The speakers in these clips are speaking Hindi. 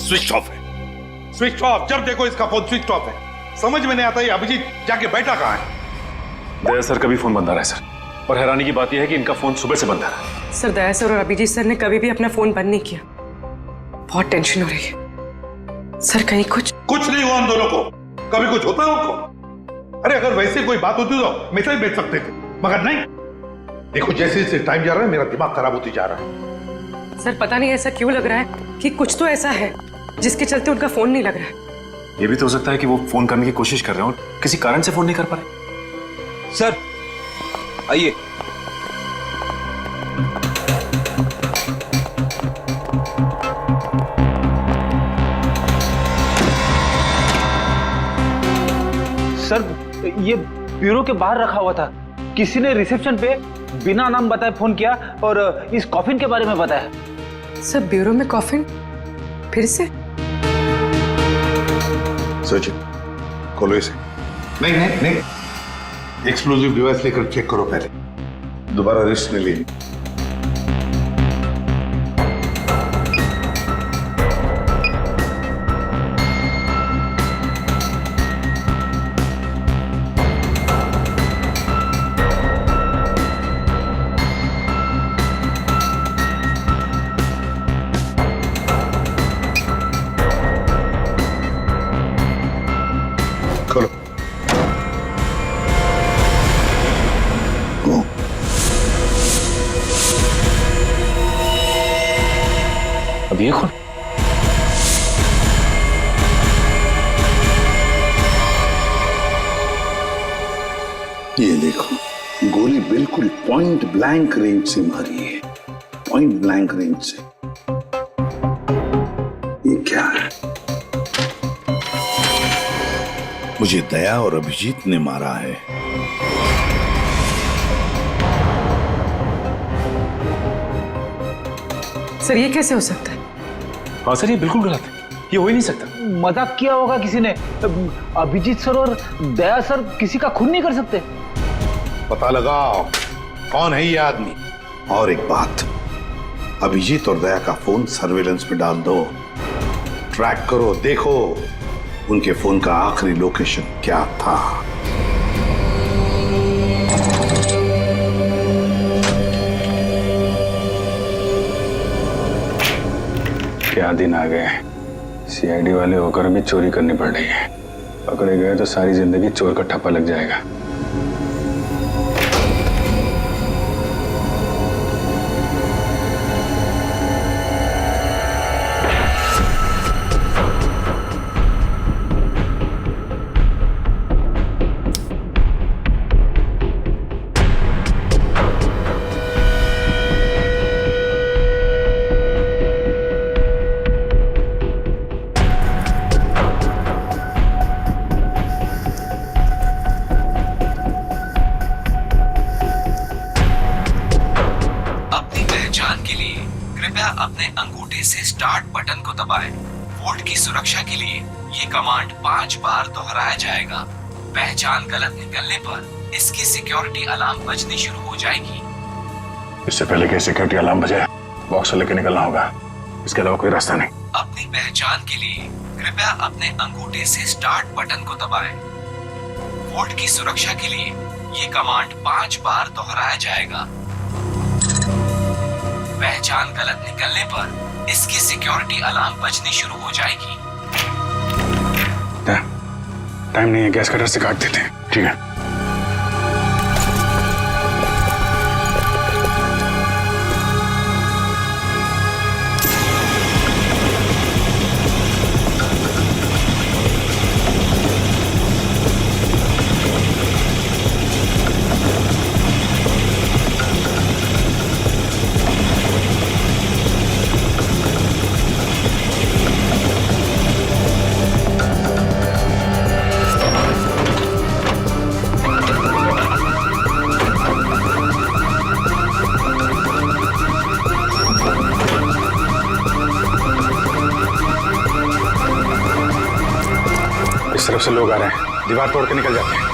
स्विच ऑफ है। स्विच ऑफ, जब देखो इसका फोन स्विच ऑफ है। समझ में नहीं आता ये अभिजीत जाके बैठा कहाँ है। दया सर का भी फोन बंद आ रहा है सर, और हैरानी की बात यह है कि इनका फोन सुबह से बंद आ रहा है। सर दया सर और अभिजीत सर ने कभी भी अपना फोन बंद नहीं किया। बहुत टेंशन हो रही है सर, कहीं कुछ नहीं हुआ उन दोनों को। कभी कुछ होता है उनको? अरे अगर वैसे कोई बात होती तो मैसेज भेज सकते थे, मगर नहीं। देखो जैसे जैसे टाइम जा रहा है मेरा दिमाग खराब होती जा रहा है। सर पता नहीं ऐसा क्यों लग रहा है कि कुछ तो ऐसा है जिसके चलते उनका फोन नहीं लग रहा है। ये भी तो हो सकता है कि वो फोन करने की कोशिश कर रहे हो और किसी कारण से फोन नहीं कर पा रहे। सर आइए। सर ये ब्यूरो के बाहर रखा हुआ था, किसी ने रिसेप्शन पे बिना नाम बताए फोन किया और इस कॉफिन के बारे में बताया। सर ब्यूरो में कॉफिन फिर से? सोचिए, खोलो इसे। नहीं नहीं नहीं, एक्सप्लोजिव डिवाइस लेकर चेक करो पहले, दोबारा रिस्क नहीं लेनी। खोलो। अब ये खोल। ये देखो, गोली बिल्कुल पॉइंट ब्लैंक रेंज से मारी है, पॉइंट ब्लैंक रेंज से। ये क्या है? मुझे दया और अभिजीत ने मारा है। सर ये कैसे हो सकता है? हाँ सर, ये बिल्कुल गलत है, ये हो ही नहीं सकता। मजाक किया होगा किसी ने। अभिजीत सर और दया सर किसी का खून नहीं कर सकते। पता लगाओ कौन है ये आदमी। और एक बात, अभिजीत और दया का फोन सर्वेलेंस पे डाल दो, ट्रैक करो, देखो उनके फोन का आखिरी लोकेशन क्या था। क्या दिन आ गए, सीआईडी वाले होकर भी चोरी करनी पड़ रही है। पकड़े गए तो सारी जिंदगी चोर का ठप्पा लग जाएगा। अपने अंगूठे से स्टार्ट बटन को दबाएं। वोल्ट की सुरक्षा के लिए ये कमांड 5 बार दोहराया जाएगा। पहचान गलत निकलने पर इसकी सिक्योरिटी अलार्म बजनी शुरू हो जाएगी। इससे पहले कि सिक्योरिटी अलार्म बजे बॉक्स लेकर निकलना होगा, इसके अलावा कोई रास्ता नहीं। अपनी पहचान के लिए कृपया अपने अंगूठे से स्टार्ट बटन को दबाएं। वोल्ट की सुरक्षा के लिए ये कमांड 5 बार दोहराया जाएगा। पहचान गलत निकलने पर इसकी सिक्योरिटी अलार्म बजनी शुरू हो जाएगी। टाइम नहीं है, गैस कटर से काट देते हैं। ठीक है। इस तरफ से लोग आ रहे हैं, दीवार तोड़ के निकल जाते हैं।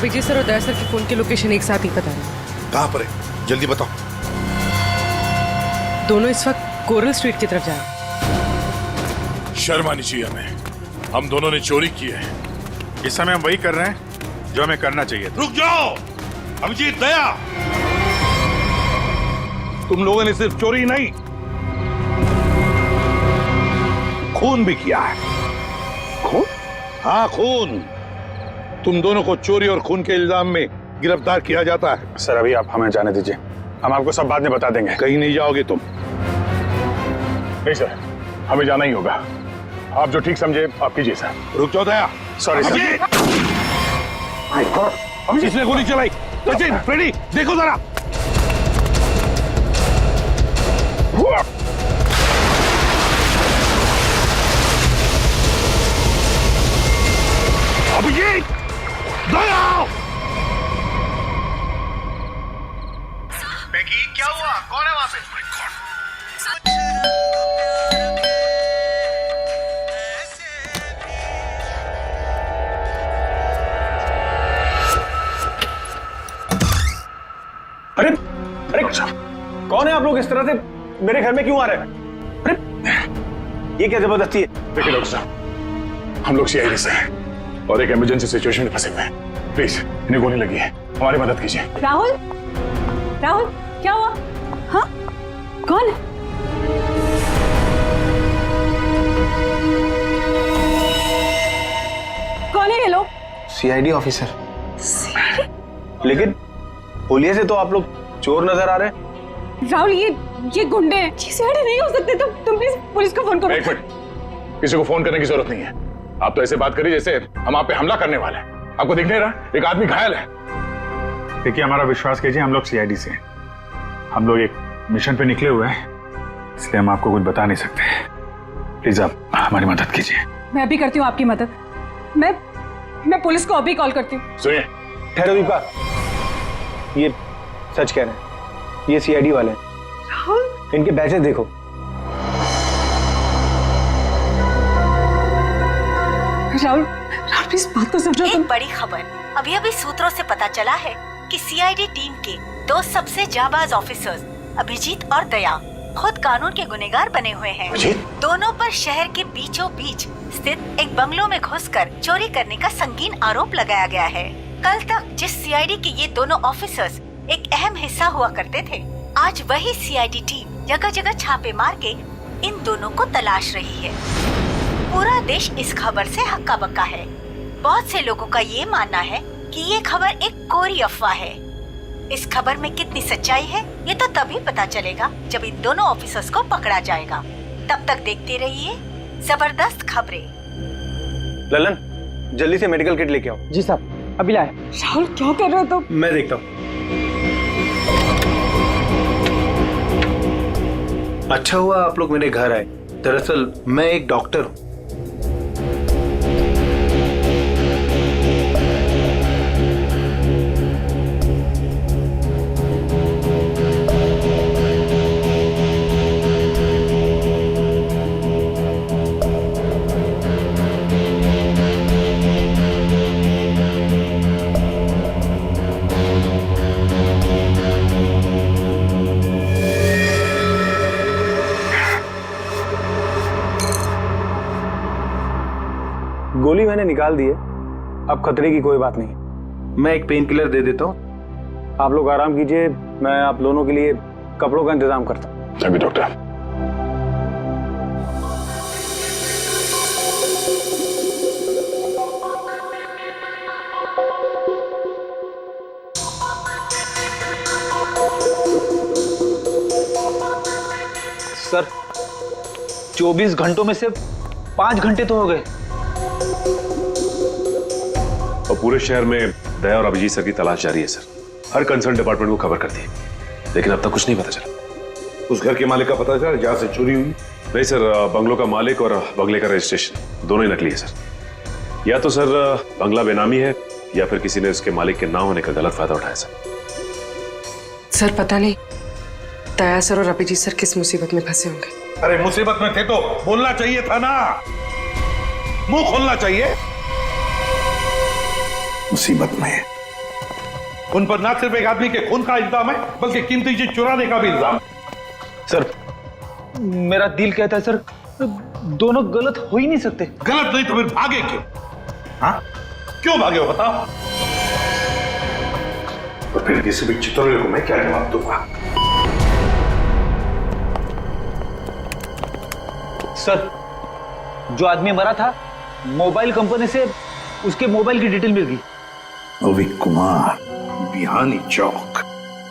अभिजीत सर और दया सर के फोन की लोकेशन एक साथ ही पता नहीं। कहां पर है, जल्दी बताओ। दोनों इस वक्त कोरल स्ट्रीट की तरफ जा रहे हैं। शर्म आनी चाहिए हमें, हम दोनों ने चोरी की है। इस समय हम वही कर रहे हैं जो हमें करना चाहिए था। रुक जाओ अभिजीत, दया, तुम लोगों ने सिर्फ चोरी नहीं, खून भी किया है। खून? हाँ खून। तुम दोनों को चोरी और खून के इल्जाम में गिरफ्तार किया जाता है। सर अभी आप हमें जाने दीजिए, हम आपको सब बाद में बता देंगे। कहीं नहीं जाओगे तुम। नहीं सर, हमें जाना ही होगा। आप जो ठीक समझे आप कीजिए सर। रुक जाओ दया। Sorry sir. अभिजीत, किसने गोली चलाई? सचिन, फ्रेडी, देखो जरा। अभिजीत, दया। क्या हुआ? कौन है वहां पे? अरे अरे कौन है आप लोग? इस तरह से मेरे घर में क्यों आ रहे हैं? अरे ये क्या जबरदस्ती है? देखिए डॉक्टर साहब, हम लोग सीआईडी से हैं और एक इमरजेंसी सिचुएशन में फंसे हुए हैं। प्लीज, इन्हें गोली लगी है, हमारी मदद कीजिए। राहुल, राहुल क्या हुआ? हाँ, कौन है? कौन है ये लोग? CID officer. सीआईडी? लेकिन होलिये से तो आप लोग चोर नजर आ रहे हैं। राहुल, ये गुंडे हैं। ये सीआईडी नहीं हो सकते। तुम प्लीज पुलिस को फोन करो। एक मिनट, किसी को फोन करने की जरूरत नहीं है। आप तो ऐसे बात करिए जैसे हम आप पे हमला करने वाले हैं। आपको दिख नहीं रहा एक आदमी घायल है? देखिए हमारा विश्वास कीजिए, हम लोग सीआईडी से हैं। हम लोग एक मिशन पे निकले हुए हैं, इसलिए हम आपको कुछ बता नहीं सकते। प्लीज आप हमारी मदद कीजिए। मैं अभी करती हूँ आपकी मदद। मैं पुलिस को अभी कॉल करती हूँ। सुनिए, ठहरो दीपा, ये सच कह रहे हैं, ये सीआईडी वाले हैं। राहुल, इनके बैचेस देखो। राहुल प्लीज बात तो समझो। एक बड़ी खबर अभी अभी सूत्रों से पता चला है कि सीआईडी टीम के दो सबसे जाबाज ऑफिसर्स अभिजीत और दया खुद कानून के गुनहगार बने हुए हैं। दोनों पर शहर के बीचों बीच स्थित एक बंगलों में घुसकर चोरी करने का संगीन आरोप लगाया गया है। कल तक जिस सीआईडी के ये दोनों ऑफिसर्स एक अहम हिस्सा हुआ करते थे, आज वही सीआईडी टीम जगह जगह छापे मार के इन दोनों को तलाश रही है। पूरा देश इस खबर से हक्का बक्का है। बहुत से लोगों का ये मानना है कि ये खबर एक कोरी अफवाह है। इस खबर में कितनी सच्चाई है ये तो तभी पता चलेगा जब इन दोनों ऑफिसर्स को पकड़ा जाएगा। तब तक देखते रहिए जबरदस्त खबरें। ललन, जल्दी से मेडिकल किट लेके आओ। जी साहब, अभी लाए। राहुल क्या कर रहे हो तुम? मैं देखता हूँ। अच्छा हुआ आप लोग मेरे घर आए। दरअसल मैं एक डॉक्टर हूँ। गोली मैंने निकाल दी है, अब खतरे की कोई बात नहीं। मैं एक पेन किलर दे देता हूँ, आप लोग आराम कीजिए। मैं आप दोनों के लिए कपड़ों का इंतजाम करता हूँ। अभी डॉक्टर। सर 24 घंटों में से 5 घंटे तो हो गए। और पूरे शहर में दया और अभिजीत सर की तलाश जारी है सर। हर कंसर्न डिपार्टमेंट को खबर कर दी, लेकिन अब तक कुछ नहीं पता चला। उस घर के मालिक का पता चला जहां से चोरी हुई? नहीं सर, बंगलों का मालिक और बंगले का रजिस्ट्रेशन दोनों ही नकली है सर। या तो सर बंगला बेनामी है या फिर किसी ने उसके मालिक के ना होने का गलत फायदा उठाया सर पता नहीं दया सर और अभिजीत सर किस मुसीबत में फंसे होंगे। अरे मुसीबत में थे तो बोलना चाहिए था ना, मुंह खोलना चाहिए। मुसीबत में उन पर ना सिर्फ एक आदमी के खून का इल्जाम है बल्कि कीमती चीज चुराने का भी इल्जाम है। सर मेरा दिल कहता है सर, दोनों गलत हो ही नहीं सकते। गलत नहीं तो फिर भागे क्यों? हाँ, क्यों भागे हो बताओ? और फिर किसी भी चितौड़े को मैं क्या जवाब दूंगा? सर जो आदमी मरा था, मोबाइल कंपनी से उसके मोबाइल की डिटेल मिल गई। अविक कुमार, बिहानी चौक।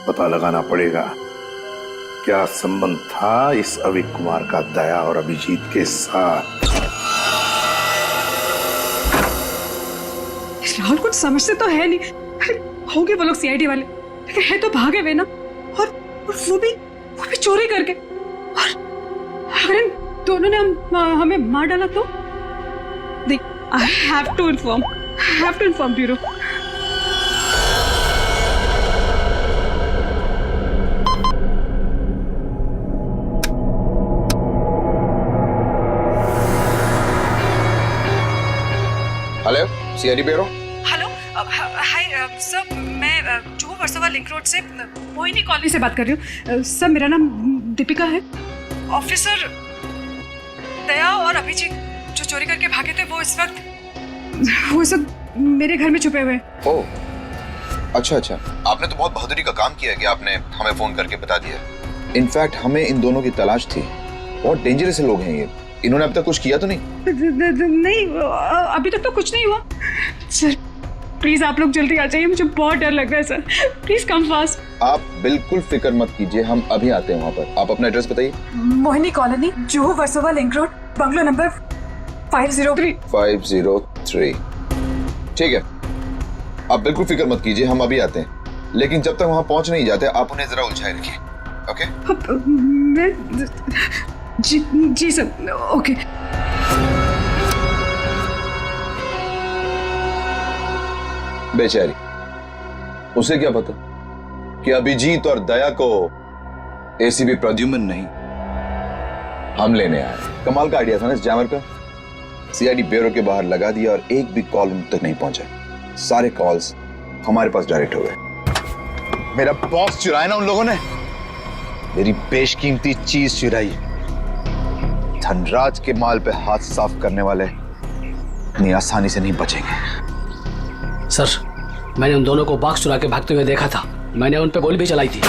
पता लगाना पड़ेगा क्या संबंध था इस अविक कुमार का दया और अभिजीत के साथ। राहुल कुछ समझते तो है नहीं। अरे होंगे वो लोग सीआईडी वाले, लेकिन है तो भागे हुए ना। और वो भी चोरी करके। और अगर इन दोनों ने हमें मार डाला तो देख, I have to inform bureau. Hello, CID bureau. Hello, hi sir, मैं जुहू वर्सोवा लिंक रोड से मोहिनी कॉलोनी से बात कर रही हूँ। सर मेरा नाम दीपिका है। ऑफिसर दया और अभिजीत जो चोरी करके भागे थे वो इस वक्त मेरे घर में छुपे हुए हैं। ओह, अच्छा। आपने तो बहुत बहादुरी का काम किया कि आपने हमें फोन करके बता दिया। इनफैक्ट हमें इन दोनों की तलाश थी। बहुत डेंजरस लोग हैं ये। इन्होंने अब तक कुछ किया तो नहीं? नहीं, अभी तक तो कुछ नहीं हुआ। सर प्लीज आप लोग जल्दी आ जाइए, मुझे बहुत डर लग रहा है सर। Please come fast. आप बिल्कुल फिक्र मत कीजिए, हम अभी आते हैं वहाँ पर। आप अपना एड्रेस बताइए। Mohini colony, Juhu Versova link road, bungalow number 503। 503। ठीक है, आप बिल्कुल फिक्र मत कीजिए, हम अभी आते हैं। लेकिन जब तक वहाँ पहुँच नहीं जाते आप उन्हें जरा उलझाए रखिए। ओके? जी सर, ओके। बेचारी, उसे क्या पता कि अभिजीत और दया को एसीपी प्रद्युम्न नहीं, हम लेने आए। कमाल का आइडिया था ना इस जैमर का। सीआईडी ब्यूरो के बाहर लगा दिया और एक भी कॉल उन तक नहीं पहुंचा। सारे कॉल्स हमारे पास डायरेक्ट हो गए। मेरा बॉस चुराया ना उन लोगों ने, मेरी बेशकीमती चीज चुराई। धनराज के माल पे हाथ साफ करने वाले इतनी आसानी से नहीं बचेंगे। सर मैंने उन दोनों को बॉक्स चुरा के भागते हुए देखा था। मैंने उन पे गोली भी चलाई थी।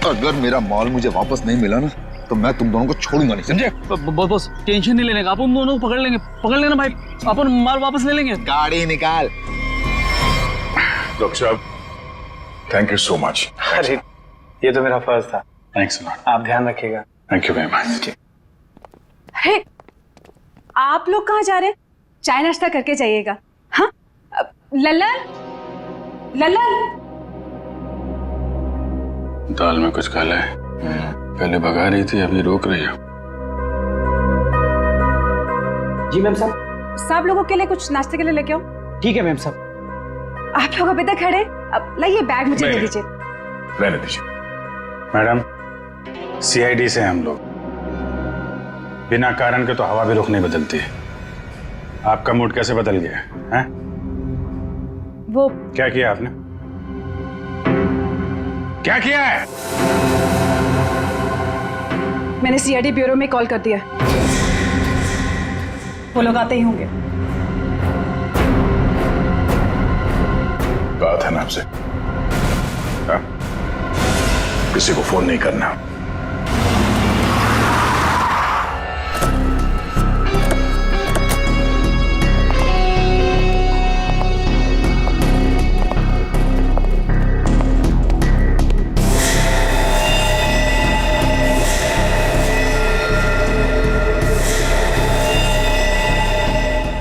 अगर मेरा माल मुझे वापस नहीं मिला ना तो मैं तुम दोनों को छोड़ूंगा नहीं, समझे? बॉस टेंशन नहीं लेने का, आप उन दोनों को पकड़ लेना भाई। अपन माल वापस ले लेंगे। गाड़ी निकाल। डॉक्टर साहब, थैंक यू सो मच। अरे ये तो मेरा फर्ज था। Thanks lot. आप ध्यान रखिएगा। Thank you very much. Hey, आप लोग कहाँ जा रहे हैं? चाय नाश्ता करके जाइएगा। हाँ लल्लन, दाल में कुछ काला है। पहले भगा रही थी, अभी रोक रही है। जी मैम साहब। सब लोगों के लिए कुछ नाश्ते के लिए लेके आओ। ठीक है मैम साहब। आप लोग अभी तक खड़े, अब लाइए बैग मुझे दे दीजिए। रहने दीजिए। मैडम, सीआईडी से हम लोग बिना कारण के तो हवा भी रुख नहीं बदलती है। आपका मूड कैसे बदल गया है? वो क्या किया आपने? क्या किया है? मैंने सीआईडी ब्यूरो में कॉल कर दिया। वो लोग आते ही होंगे। कहा था ना आपसे, हाँ? किसी को फोन नहीं करना।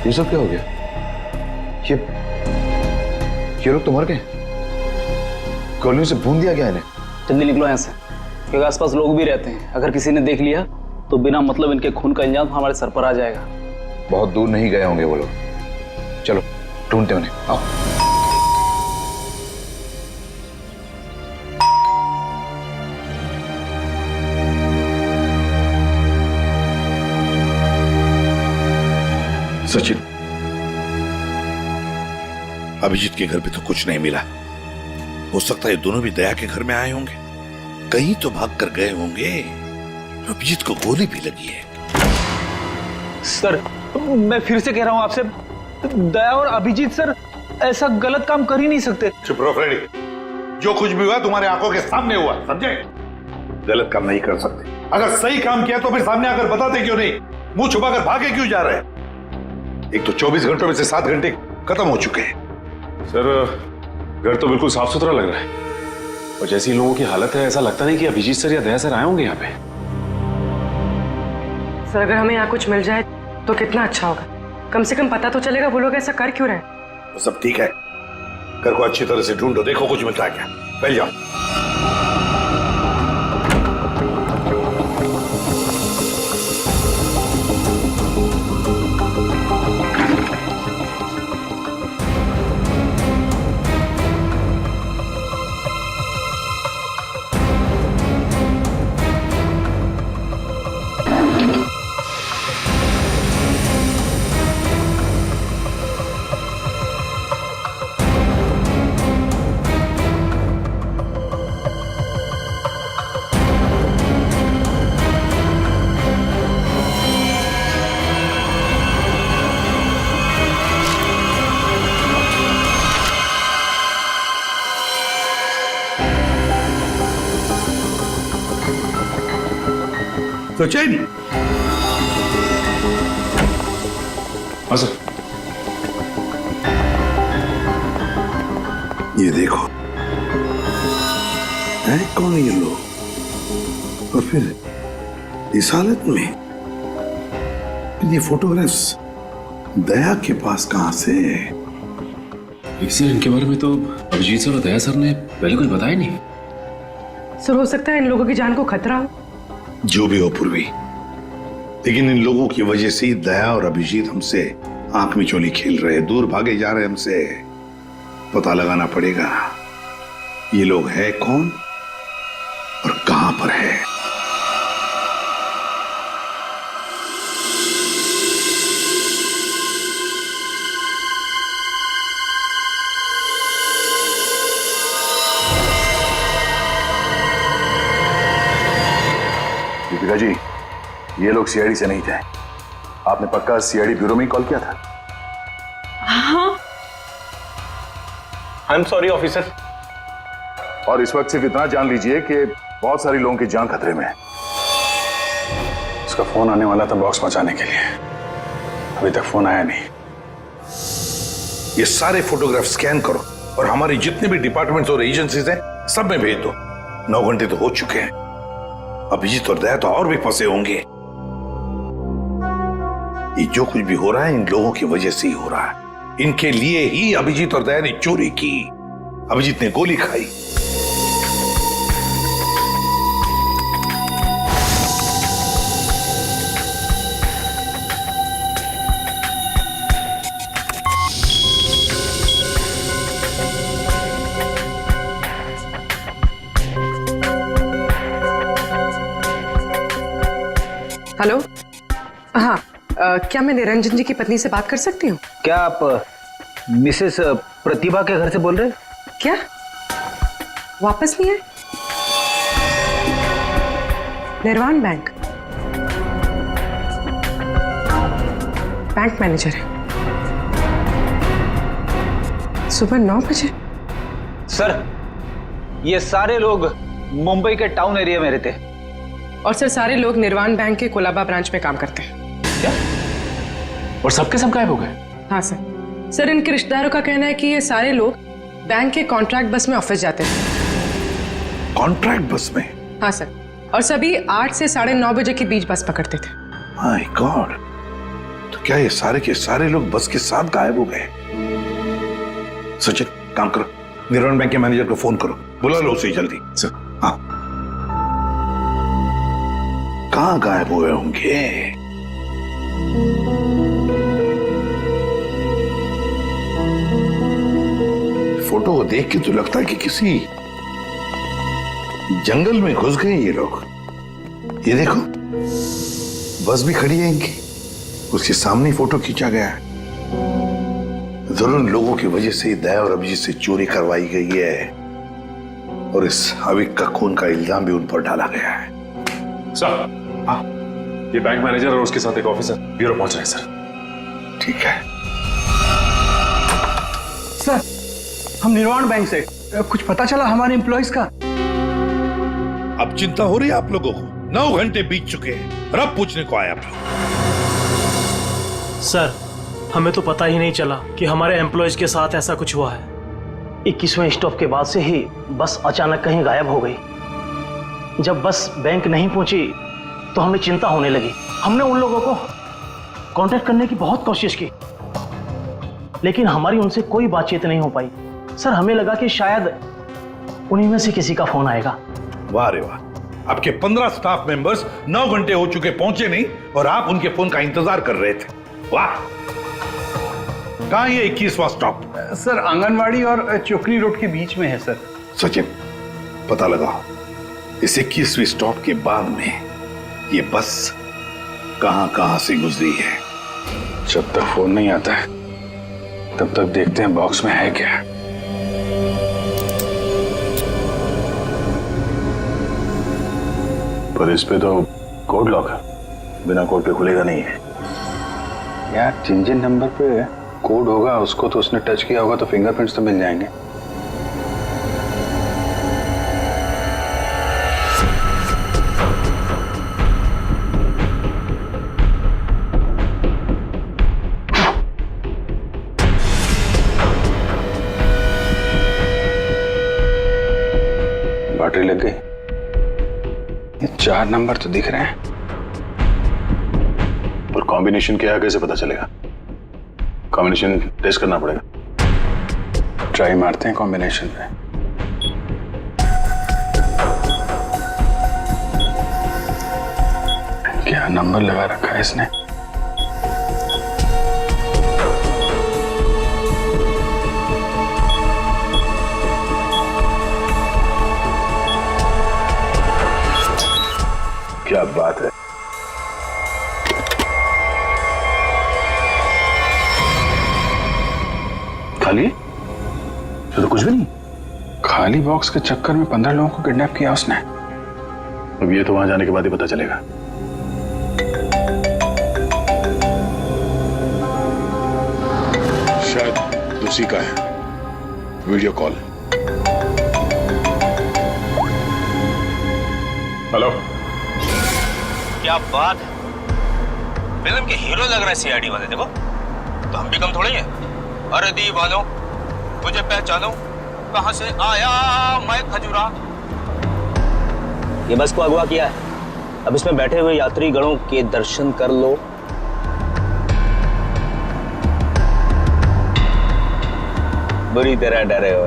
ये सब क्या हो गया? ये लोग तो मर गए। कॉलोनी से भून दिया गया इन्हें। जल्दी निकलो यहाँ से, क्योंकि आसपास लोग भी रहते हैं। अगर किसी ने देख लिया तो बिना मतलब इनके खून का इल्जाम हमारे सर पर आ जाएगा। बहुत दूर नहीं गए होंगे वो लोग। चलो ढूंढते उन्हें, आओ। सचिन, अभिजीत के घर पे तो कुछ नहीं मिला। हो सकता है दोनों भी दया के घर में आए होंगे, कहीं तो भाग कर गए होंगे। अभिजीत को गोली भी लगी है। सर मैं फिर से कह रहा हूं आपसे, दया और अभिजीत सर ऐसा गलत काम कर ही नहीं सकते। चुप रहो फ्रेडी, जो कुछ भी हुआ तुम्हारे आंखों के सामने हुआ, समझे? गलत काम नहीं कर सकते। अगर सही काम किया तो फिर सामने आकर बताते क्यों नहीं? मुंह छुपाकर भागे क्यों जा रहे हैं? एक तो 24 घंटों में से 7 घंटे खत्म हो चुके हैं। सर घर तो बिल्कुल साफ सुथरा लग रहा है, और जैसी लोगों की हालत है ऐसा लगता नहीं कि अभिजीत सर या दया सर आए होंगे यहाँ पे। सर अगर हमें यहाँ कुछ मिल जाए तो कितना अच्छा होगा। कम से कम पता तो चलेगा वो लोग ऐसा कर क्यों रहे हैं। तो सब ठीक है, घर को अच्छी तरह से ढूंढो, देखो कुछ मिलता है क्या। पहले जाओ। तो चैन, हाँ सर। ये देखो, है कौन ये लोग, और फिर इस हालत में? ये फोटोग्राफ्स दया के पास कहां से? सर इनके बारे में तो अभिजीत सर और दया सर ने पहले कुछ बताया नहीं। सर हो सकता है इन लोगों की जान को खतरा हो। जो भी हो पूर्वी, लेकिन इन लोगों की वजह से ही दया और अभिजीत हमसे आंख में चोली खेल रहे, दूर भागे जा रहे हमसे। पता लगाना पड़ेगा ये लोग है कौन और कहां पर है। दीपिका जी, ये लोग सीआईडी से नहीं थे। आपने पक्का सीआईडी ब्यूरो में ही कॉल किया था? हाँ। I am sorry officer. और इस वक्त सिर्फ इतना जान लीजिए कि बहुत सारे लोगों की जान खतरे में है। उसका फोन आने वाला था बॉक्स पहुंचाने के लिए, अभी तक फोन आया नहीं। ये सारे फोटोग्राफ स्कैन करो और हमारे जितने भी डिपार्टमेंट्स और एजेंसीज हैं सब में भेज दो। 9 घंटे तो हो चुके हैं, अभिजीत और दया तो और भी फंसे होंगे। ये जो कुछ भी हो रहा है इन लोगों की वजह से ही हो रहा है। इनके लिए ही अभिजीत और दया ने चोरी की, अभिजीत ने गोली खाई। हेलो, हाँ, क्या मैं निरंजन जी की पत्नी से बात कर सकती हूँ? क्या आप मिसेस प्रतिभा के घर से बोल रहे हैं? क्या वापस नहीं आए? निर्वाण बैंक मैनेजर है, सुबह 9 बजे। सर ये सारे लोग मुंबई के टाउन एरिया में रहते हैं। और सर सारे लोग निर्वाण बैंक के कोलाबा ब्रांच में काम करते हैं। क्या? और सबके सब गायब हो गए? हाँ सर। सर इनके रिश्तेदारों का कहना है कि ये सारे लोग बैंक के कॉन्ट्रैक्ट बस में ऑफिस जाते थे। कॉन्ट्रैक्ट बस में? हाँ सर, और सभी 8 से 9:30 बजे के बीच बस पकड़ते थे। माय गॉड, तो क्या ये सारे के सारे लोग बस के साथ गायब हो गए? सचिन काम करो, निर्वाण बैंक के मैनेजर को फोन करो, बुला लो उसे जल्दी। सर। हाँ, कहां गायब हुए होंगे? फोटो को देख के तो लगता है कि किसी जंगल में घुस गए ये लोग। ये देखो बस भी खड़ी है इनकी, उसके सामने फोटो खींचा गया है। जरूर इन लोगों की वजह से ही दया और अभिजीत से चोरी करवाई गई है और इस अविक का खून का इल्जाम भी उन पर डाला गया है। सर, हाँ, ये बैंक मैनेजर और उसके साथ एक ऑफिसर ब्यूरो पहुंच रहे हैं सर। ठीक है सर, हम निर्वाण बैंक से कुछ पता चला हमारे एम्प्लॉइज का? अब चिंता हो रही है आप लोगों को? 9 घंटे बीत चुके हैं और अब पूछने को आया आप लोग। सर, हमें तो पता ही नहीं चला कि हमारे एम्प्लॉयज के साथ ऐसा कुछ हुआ है। 21वें स्टॉप के बाद से ही बस अचानक कहीं गायब हो गई। जब बस बैंक नहीं पहुंची तो हमें चिंता होने लगी। हमने उन लोगों को कांटेक्ट करने की बहुत कोशिश की, लेकिन हमारी उनसे कोई बातचीत नहीं हो पाई। सर, हमें लगा कि शायद उन्हीं में से किसी का फोन आएगा। वाह रे वाह, आपके 15 स्टाफ मेंबर्स 9 घंटे हो चुके पहुंचे नहीं और आप उनके फोन का इंतजार कर रहे थे। वाह, कहां ये 21वां स्टॉप? सर, आंगनवाड़ी और चोकरी रोड के बीच में है सर। सचिन, पता लगाओ इस 21वीं स्टॉप के बाद में ये बस कहां से गुजरी है। जब तक फोन नहीं आता है तब तक देखते हैं बॉक्स में है क्या। पर इस पे तो कोड लॉक है, बिना कोड के खुलेगा नहीं है। यार, जिन नंबर पे कोड होगा उसको तो उसने टच किया होगा तो फिंगरप्रिंट्स तो मिल जाएंगे। बैटरी लग गई। ये 4 नंबर तो दिख रहे हैं, और कॉम्बिनेशन क्या है कैसे पता चलेगा? कॉम्बिनेशन टेस्ट करना पड़ेगा। ट्राई मारते हैं कॉम्बिनेशन पे। क्या नंबर लगा रखा है इसने? क्या बात है। खाली? तो कुछ भी नहीं। खाली बॉक्स के चक्कर में 15 लोगों को किडनैप किया उसने। अब ये तो वहां जाने के बाद ही पता चलेगा। शायद उसी का है वीडियो कॉल। हेलो, क्या बात है, फिल्म के हीरो लग रहा है सीआईडी वाले। देखो तो हम भी कम थोड़ी है। अरे दीवानो, मुझे पहचानो, कहां से आया मैं खजूरा। ये बस को अगवा किया है। अब इसमें बैठे हुए यात्री गणों के दर्शन कर लो। बुरी तरह डरे हो।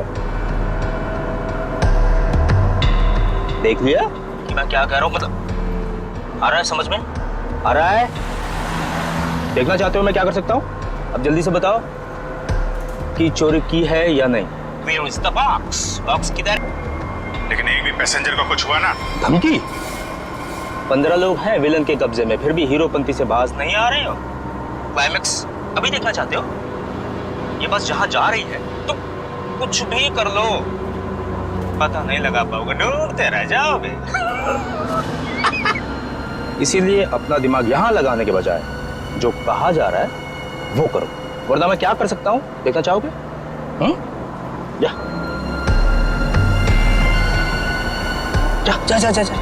देख लिया कि मैं क्या कह रहा हूं? मतलब आ रहा है समझ में? आ रहा है? देखना चाहते हो मैं क्या कर सकता हूं? अब जल्दी से बताओ कि चोरी की है या नहीं। Where is the box? Box किधर? लेकिन एक भी पैसेंजर का कुछ हुआ ना? धमकी? 15 लोग हैं विलन के कब्जे में, फिर भी हीरोपंती से बाज नहीं आ रहे हो। क्लाइमेक्स अभी देखना चाहते हो? ये बस जहां जा रही है तो कुछ भी कर लो, पता नहीं लगा पाओगे, ढूंढते रह जाओगे। इसीलिए अपना दिमाग यहां लगाने के बजाय जो कहा जा रहा है वो करो, वरना मैं क्या कर सकता हूं देखना चाहोगे? जा जा जा जा जा।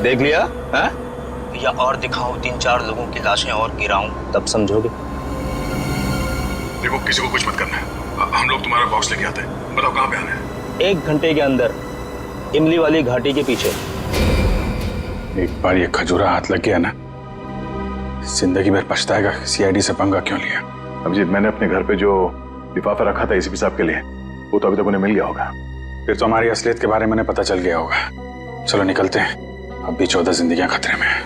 देख लिया है? या और दिखाऊं 3-4 लोगों की लाशें और गिराऊं, तब समझोगे। देखो किसी को कुछ मत करना है, हम लोग तुम्हारा बॉक्स लेके आते हैं। बताओ कहां पे आना है? 1 घंटे के अंदर इमली वाली घाटी के पीछे। एक बार ये खजूरा हाथ लग गया ना, जिंदगी भर पछताएगा सीआईडी से पंगा क्यों लिया। अभिजीत, मैंने अपने घर पे जो लिफाफा रखा था एसीपी साहब के लिए, वो तो अभी तक उन्हें मिल गया होगा। फिर तो हमारी असलियत के बारे में पता चल गया होगा। चलो निकलते हैं, अब भी 14 जिंदगियां खतरे में हैं।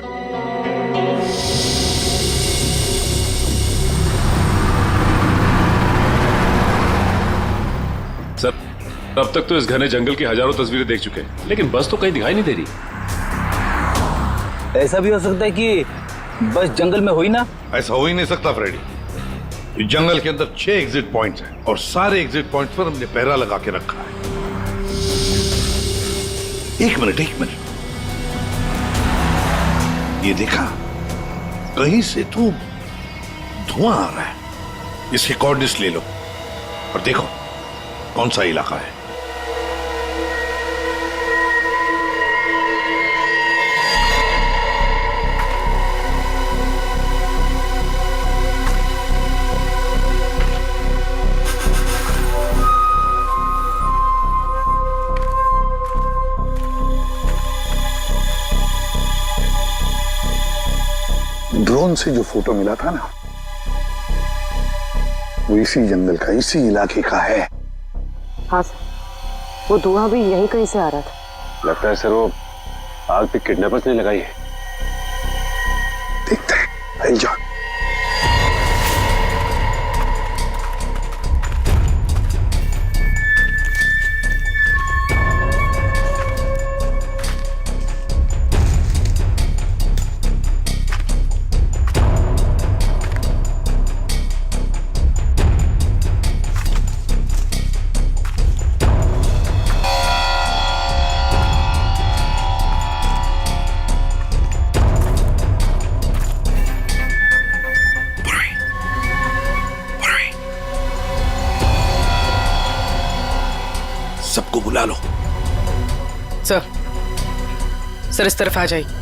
सर, अब तक तो इस घने जंगल की हजारों तस्वीरें देख चुके हैं, लेकिन बस तो कहीं दिखाई नहीं दे रही। ऐसा भी हो सकता है कि बस जंगल में हुई ना। ऐसा हो ही नहीं सकता फ्रेडी। इस जंगल के अंदर 6 एग्जिट पॉइंट्स हैं और सारे एग्जिट पॉइंट्स पर हमने पहरा लगा के रखा है। एक मिनट, ये देखा, कहीं से तो धुआं आ रहा है। इसके कोऑर्डिनेट्स ले लो और देखो कौन सा इलाका है। ड्रोन से जो फोटो मिला था ना, वो इसी जंगल का, इसी इलाके का है। हाँ सर, वो धुआं भी यहीं कहीं से आ रहा था। लगता है सर वो आग पे किडनैपर्स ने लगाई है। देखते हैं, आई जान। सबको बुला लो। सर इस तरफ आ जाइए।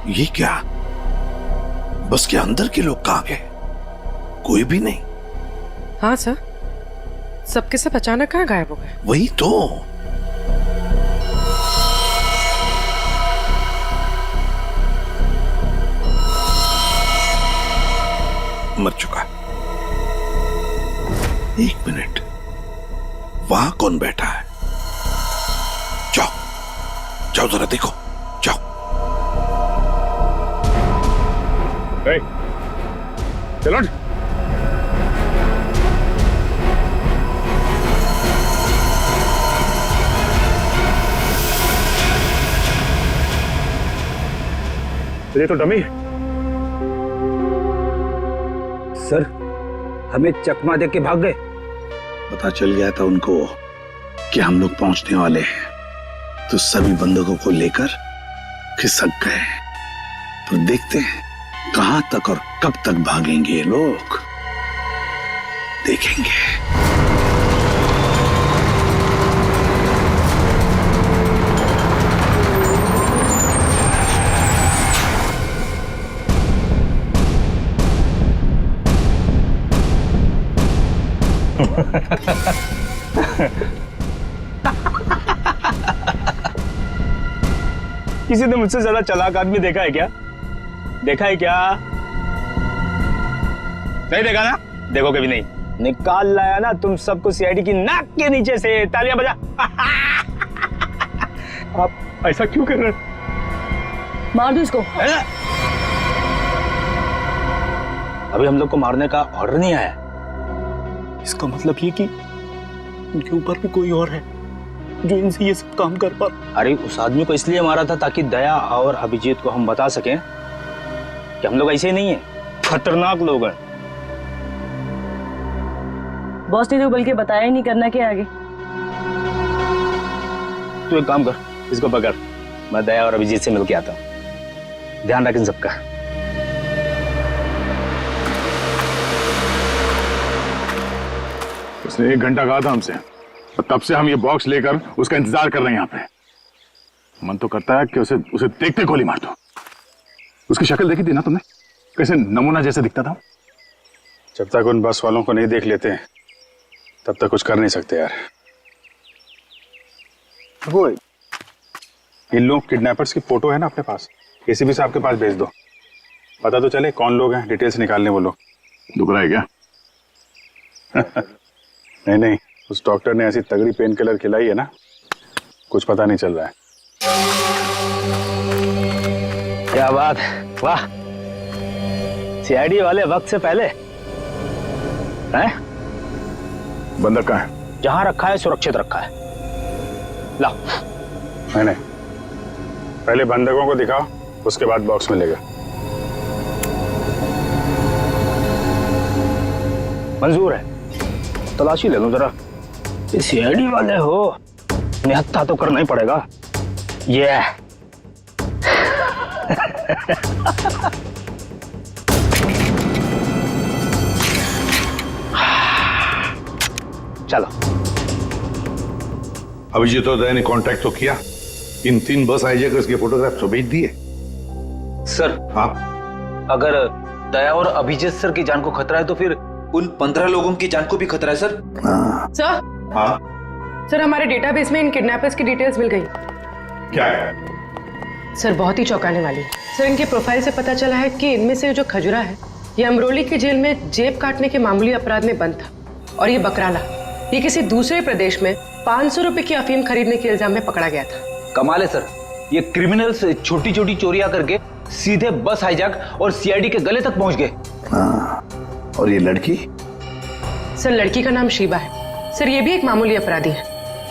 ये क्या? बस के अंदर के लोग कहां गए? कोई भी नहीं। हाँ सर, सबके सब अचानक कहाँ गायब हो गए? वही तो। मर चुका। एक मिनट, वहां कौन बैठा है? जाओ जाओ जरा देखो, जाओ। चलो ये तो डमी। सर, हमें चकमा देके भाग गए। पता चल गया था उनको कि हम लोग पहुंचने वाले हैं, तो सभी बंदूकों को लेकर खिसक गए। तो देखते हैं कहां तक और कब तक भागेंगे ये लोग, देखेंगे। किसी ने मुझसे ज्यादा चालाक आदमी देखा है क्या? देखा है क्या? नहीं देखा ना? देखो कभी नहीं। निकाल लाया ना तुम सबको सीआईडी की नाक के नीचे से। तालियां बजा। आप ऐसा क्यों कर रहे हो? मार दो इसको। अभी हम लोग को मारने का ऑर्डर नहीं आया। इसका मतलब ये कि उनके ऊपर भी कोई और है जो इनसे ये सब काम कर पा। अरे उस आदमी को इसलिए मारा था ताकि दया और अभिजीत को हम बता सकें कि हम लोग ऐसे नहीं है, खतरनाक लोग हैं। बॉस ने तो बल्कि बताया ही नहीं, करना क्या आगे। तू एक काम कर, इसको पकड़, मैं दया और अभिजीत से मिलके आता हूँ। ध्यान रख इन सबका। उसने 1 घंटा कहा था हमसे, और तब से हम ये बॉक्स लेकर उसका इंतजार कर रहे हैं यहाँ पे। मन तो करता है कि उसे देखते गोली मार दो। उसकी शक्ल देखी थी ना तुमने, कैसे नमूना जैसे दिखता था। जब तक उन बस वालों को नहीं देख लेते तब तक कुछ कर नहीं सकते यार। वो इन लोग किडनैपर्स की फोटो है ना अपने पास, एसीबी साहब के पास भेज दो, पता तो चले कौन लोग हैं, डिटेल्स निकालने वो लोग। दुख रहा है क्या? नहीं नहीं, उस डॉक्टर ने ऐसी तगड़ी पेन किलर खिलाई है ना, कुछ पता नहीं चल रहा है। क्या बात, वाह, सीआईडी वाले वक्त से पहले हैं? बंदक कहाँ है? जहां रखा है सुरक्षित रखा है, लाओ। नहीं, पहले बंधकों को दिखाओ, उसके बाद बॉक्स में लेगा। मंजूर है, तलाशी ले लो जरा। सीआईडी वाले हो, निहत्था तो करना ही पड़ेगा। ये चलो। अभिजीत और दया ने कांटेक्ट तो किया, इन 3 बस हाईजैकर्स के फोटोग्राफ तो भेज दिए। सर, हाँ, अगर दया और अभिजीत सर की जान को खतरा है तो फिर उन 15 लोगों की जान को भी खतरा है सर। सर, हाँ, सर हमारे डेटाबेस में इन किडनैपर्स की डिटेल्स मिल गई। क्या है? सर बहुत ही चौंकाने वाली है। सर इनके प्रोफाइल से पता चला है कि इनमें से जो खजुरा है ये अमरोली की जेल में जेब काटने के मामूली अपराध में बंद था, और ये बकराला ये किसी दूसरे प्रदेश में 500 रुपए की अफीम खरीदने के इल्जाम में पकड़ा गया था। कमाल है सर, ये क्रिमिनल्स छोटी छोटी चोरियां करके सीधे बस हाईजैक और सीआईडी के गले तक पहुंच गए। और ये लड़की? सर लड़की का नाम शीबा है। सर ये भी एक मामूली अपराधी है।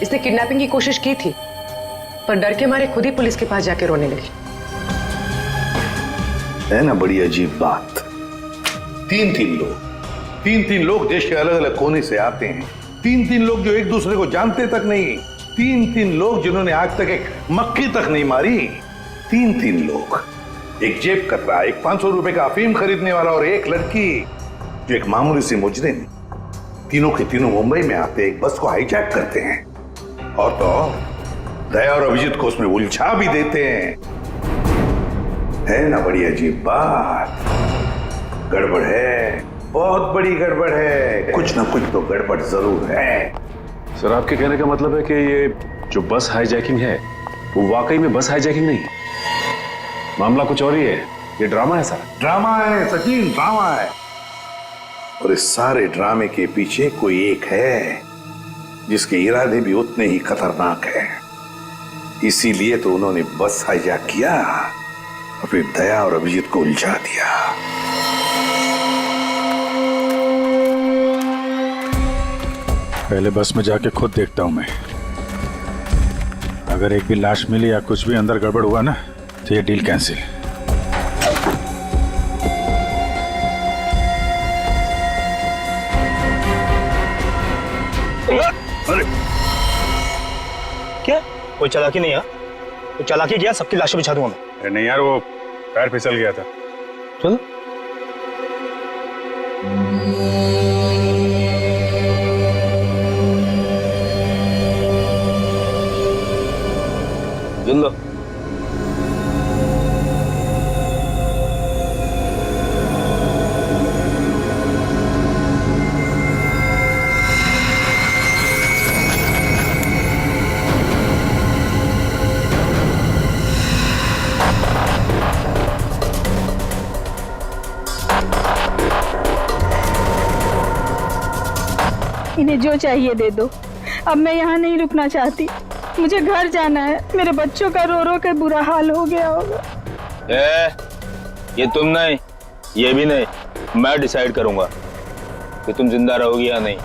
इसने किडनैपिंग की कोशिश की थी, पर डर के मारे खुद ही पुलिस के पास जाके रोने लगी। है ना बड़ी अजीब बात। 3 लोग देश के अलग अलग कोने से आते हैं। 3 लोग जो एक दूसरे को जानते तक नहीं। 3 लोग जिन्होंने आज तक एक मक्खी तक नहीं मारी। 3 लोग, एक जेब कतरा, एक 500 रुपए का अफीम खरीदने वाला और एक लड़की जो एक मामूली सी मुजरिम। तीनों के तीनों मुंबई में आते एक बस को हाईजैक करते हैं, और तो दया और अभिजीत को उसमें उलझा भी देते हैं। है ना बड़ी अजीब बात। गड़बड़ है, बहुत बड़ी गड़बड़ है। कुछ ना कुछ तो गड़बड़ जरूर है। सर आपके कहने का मतलब है कि ये जो बस हाईजैकिंग है वो वाकई में बस हाईजैकिंग नहीं, मामला कुछ और ही है, ये ड्रामा है सर। ड्रामा है सचिन, ड्रामा है। और इस सारे ड्रामे के पीछे कोई एक है जिसके इरादे भी उतने ही खतरनाक है। इसीलिए तो उन्होंने बस हाईजैक किया और फिर दया और अभिजीत को उलझा दिया। पहले बस में जाके खुद देखता हूं मैं। अगर एक भी लाश मिली या कुछ भी अंदर गड़बड़ हुआ ना तो ये डील कैंसिल। अरे क्या, कोई चालाकी नहीं है? कोई चालाकी किया, सबकी लाशें बिछा दूंगा मैं। अरे नहीं यार, वो पैर फिसल गया था। चलो लो। इन्हें जो चाहिए दे दो। अब मैं यहाँ नहीं रुकना चाहती, मुझे घर जाना है। मेरे बच्चों का रो रो कर बुरा हाल हो गया होगा। ये तुम नहीं, ये भी नहीं, मैं डिसाइड करूंगा कि तुम जिंदा रहोगी या नहीं।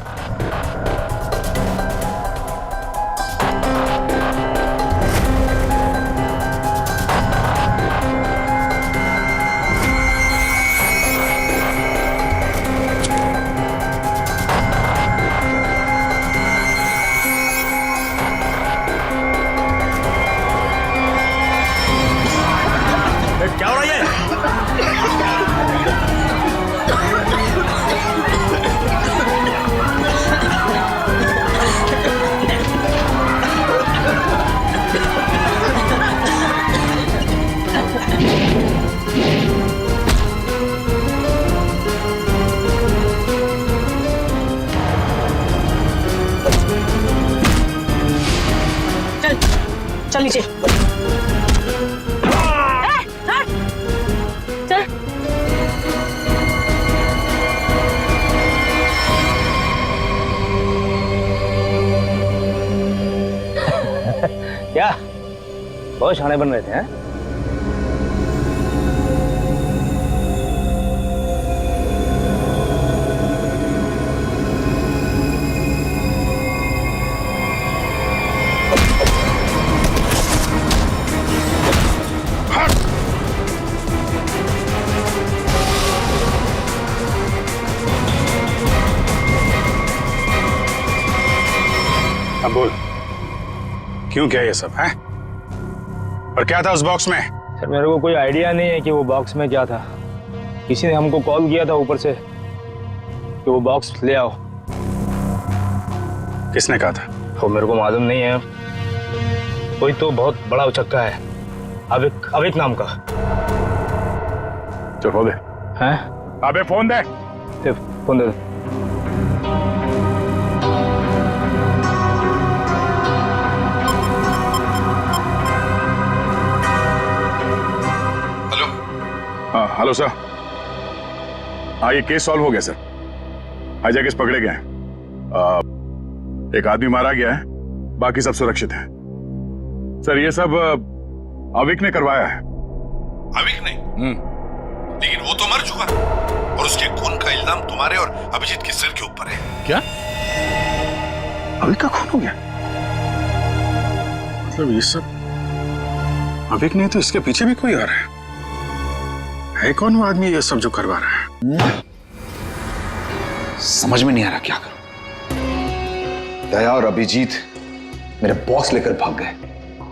चल चल नीचे। चल क्या बहुत शाने बन रहे थे हैं? अब बोल, क्यों किया ये सब है? और क्या था उस बॉक्स में? सर मेरे को कोई आइडिया नहीं है कि वो बॉक्स में क्या था। किसी ने हमको कॉल किया था ऊपर से कि वो बॉक्स ले आओ। किसने कहा था? वो मेरे को मालूम नहीं है। कोई तो बहुत बड़ा उचक्का है, अविक नाम का। चल फोन दे। हैं? अबे फोन दे। फोन दे। Hello sir. हाँ ये केस सॉल्व हो गया सर। हाईजैकर्स पकड़े गए हैं। एक आदमी मारा गया है, बाकी सब सुरक्षित है। सर ये सब अविक ने करवाया है। अविक ने? लेकिन वो तो मर चुका और उसके खून का इल्जाम तुम्हारे और अभिजीत के सिर के ऊपर है। क्या? अविक का खून हो गया? मतलब ये सब अविक नहीं तो इसके पीछे भी कोई आ रहा है कौन वो आदमी ये सब जो करवा रहा है? समझ में नहीं आ रहा क्या करूं। दया और अभिजीत मेरे बॉक्स लेकर भाग गए।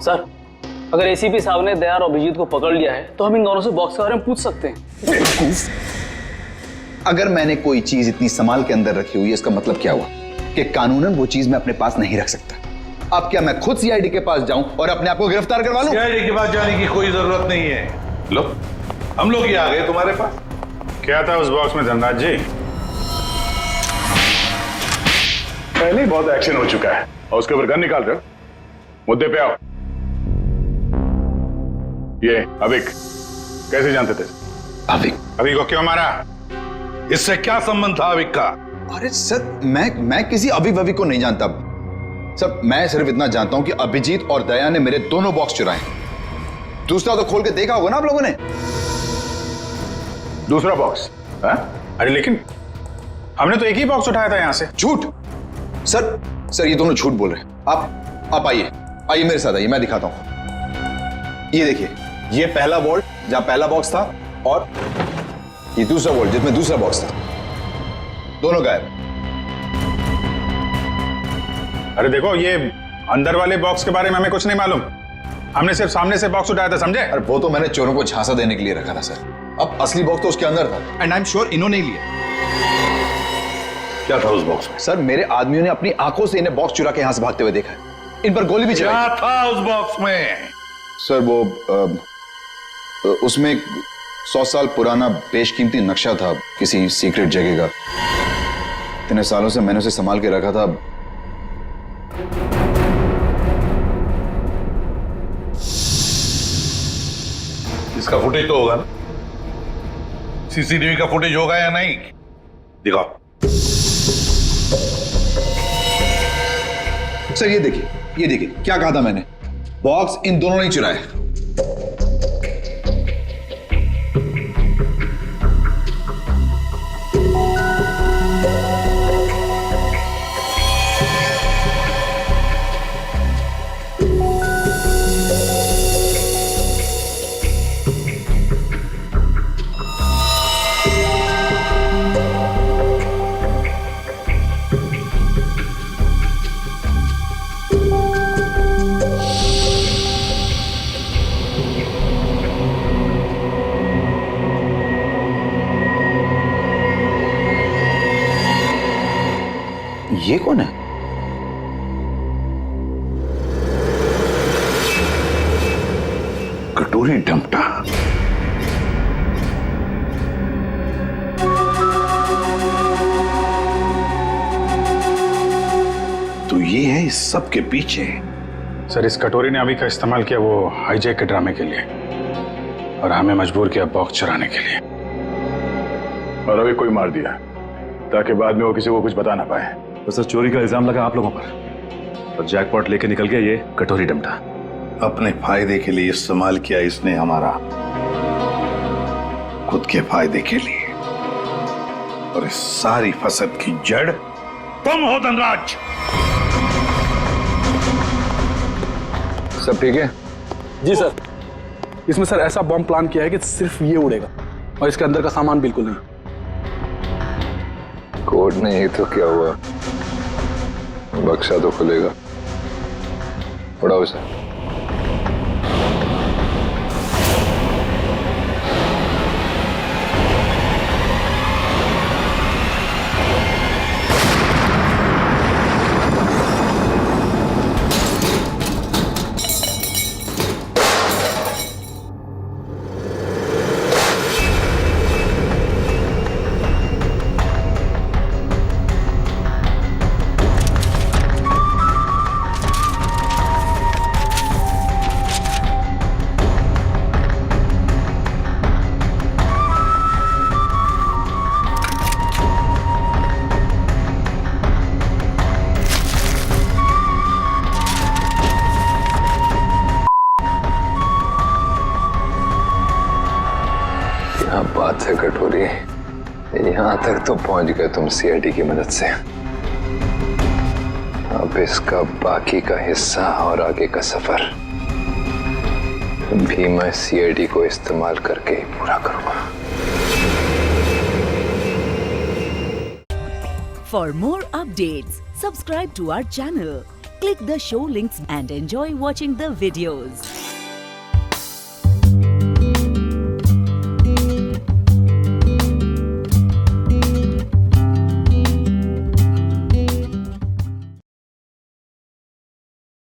सर अगर एसीपी साहब ने दया और अभिजीत को पकड़ लिया है तो हम इन दोनों से बॉक्स के बारे में पूछ सकते हैं। बेवकूफ, अगर मैंने कोई चीज इतनी संभाल के अंदर रखी हुई है इसका मतलब क्या हुआ कि कानूनन वो चीज मैं अपने पास नहीं रख सकता। अब क्या मैं खुद सीआईडी के पास जाऊं और अपने आप को गिरफ्तार करवा लूं? सीआईडी के पास जाने की कोई जरूरत नहीं है। लो हम लोग ही आ गए तुम्हारे पास। क्या था उस बॉक्स में धनराज जी? पहले ही बहुत एक्शन हो चुका है और उसके ऊपर गन निकाल रहे हो। मुद्दे पे आओ। ये अविक कैसे जानते थे? अविक को क्यों मारा? इससे क्या संबंध था अविक का? अरे सर मैं किसी अविक को नहीं जानता सर। मैं सिर्फ इतना जानता हूं कि अभिजीत और दया ने मेरे दोनों बॉक्स चुराए। दूसरा तो खोल के देखा होगा ना आप लोगों ने। दूसरा बॉक्स? अरे लेकिन हमने तो एक ही बॉक्स उठाया था यहां से। झूठ सर ये दोनों झूठ बोल रहे हैं। आप आइए मेरे साथ आइए, मैं दिखाता हूं। ये देखिए, ये पहला वॉल्ट जहां पहला बॉक्स था और ये दूसरा वॉल्ट जिसमें दूसरा बॉक्स था, दोनों गायब। अरे देखो ये अंदर वाले बॉक्स के बारे में हमें कुछ नहीं मालूम। हमने सिर्फ सामने से बॉक्स उठाया था, समझे? अरे वो तो मैंने चोरों को झांसा देने के लिए रखा था सर। अब असली बॉक्स तो उसके अंदर था एंड आई एम श्योर इन्होंने ही लिया। क्या था उस बॉक्स में? सर मेरे आदमियों ने अपनी आंखों से इन्हें बॉक्स चुरा के यहां से भागते हुए देखा है। इन पर गोली भी चलाई। क्या था उस बॉक्स में? सर वो उसमें 100 साल पुराना बेशकीमती नक्शा था किसी सीक्रेट जगह का। इतने सालों से मैंने उसे संभाल के रखा था। इसका फुटेज तो होगा ना? सीसीटीवी का फुटेज होगा या नहीं? दिखाओ। सर ये देखिए क्या कहा था मैंने। बॉक्स इन दोनों ने चुराया। ये कौन है? कटोरी डमटा। तो ये है इस सब के पीछे सर इस कटोरी ने अभी का इस्तेमाल किया वो हाईजैक के ड्रामे के लिए और हमें मजबूर किया बॉक्स चुराने के लिए। और अभी कोई मार दिया ताकि बाद में वो किसी को कुछ बता ना पाए। तो सर चोरी का इल्जाम लगा आप लोगों पर और जैकपॉट लेके निकल गया ये कटोरी डमटा। अपने फायदे के लिए इस्तेमाल किया इसने हमारा, खुद के फायदे के लिए। और इस सारी फसद की जड़ तुम हो धनराज। सब ठीक है? जी सर, इसमें सर ऐसा बॉम्ब प्लान किया है कि सिर्फ ये उड़ेगा और इसके अंदर का सामान बिल्कुल नहीं। कोड नहीं तो क्या हुआ, बक्सा तो खुलेगा। उड़ाओ इसे। क्या बात है कटोरी, यहां तक तो पहुंच गए तुम सीआईडी की मदद से। अब इसका बाकी का हिस्सा और आगे का सफर भी मैं सीआईडी को इस्तेमाल करके ही पूरा करूंगा। For more updates, subscribe to our channel, click the show links and enjoy watching the videos.